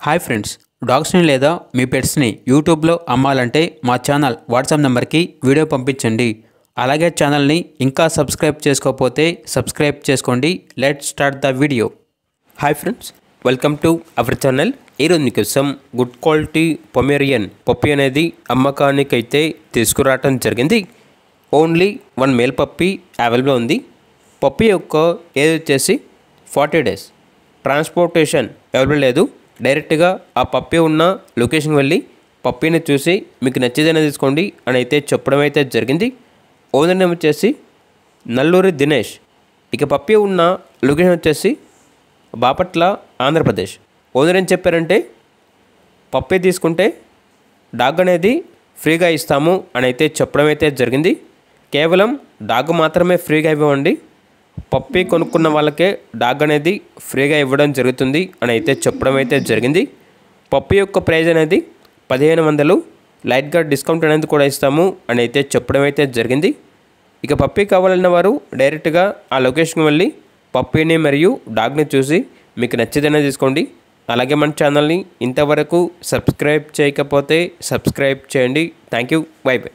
Hi friends, డాగ్స్ని లేదా మీ పెట్స్ని యూట్యూబ్లో అమ్మాలంటే మా ఛానల్ వాట్సాప్ నెంబర్కి వీడియో పంపించండి. అలాగే ఛానల్ని ఇంకా సబ్స్క్రైబ్ చేసుకోకపోతే సబ్స్క్రైబ్ చేసుకోండి. Let's start the video. Hi friends, welcome to our channel. ఈరోజు మీకోసం గుడ్ క్వాలిటీ పొమేరియన్ పప్పీ అనేది అమ్మకానికైతే తీసుకురావటం జరిగింది. ఓన్లీ 1 మేల్ పప్పీ అవైలబుల్ ఉంది. పప్పీ యొక్క ఏజ్ వచ్చేసి 40 days. ట్రాన్స్పోర్టేషన్ అవైలబుల్ లేదు. డైరెక్ట్గా ఆ పప్పీ ఉన్న లొకేషన్కి వెళ్ళి పప్పీని చూసి మీకు నచ్చేదైనా తీసుకోండి అని అయితే చెప్పడం అయితే జరిగింది. ఓనర్ నేమ్ వచ్చేసి నల్లూరి దినేష్. ఇక పప్పీ ఉన్న లొకేషన్ వచ్చేసి బాపట్ల, ఆంధ్రప్రదేశ్. ఓనర్ ఏం చెప్పారంటే పప్పీ తీసుకుంటే డాగ్ అనేది ఫ్రీగా ఇస్తాము అని అయితే చెప్పడం అయితే జరిగింది. కేవలం డాగ్ మాత్రమే ఫ్రీగా ఇవ్వండి, పప్పీ కొనుక్కున్న వాళ్ళకే డాగ్ అనేది ఫ్రీగా ఇవ్వడం జరుగుతుంది అని అయితే చెప్పడం అయితే జరిగింది. పప్పీ యొక్క ప్రైజ్ అనేది 1500, లైట్గా డిస్కౌంట్ అనేది కూడా ఇస్తాము అని అయితే చెప్పడం అయితే జరిగింది. ఇక పప్పీ కావాలన్న వారు డైరెక్ట్గా ఆ లొకేషన్కి వెళ్ళి పప్పీని మరియు డాగ్ని చూసి మీకు నచ్చేదైనా తీసుకోండి. అలాగే మన ఛానల్ని ఇంతవరకు సబ్స్క్రైబ్ చేయకపోతే సబ్స్క్రైబ్ చేయండి. Thank you. By by.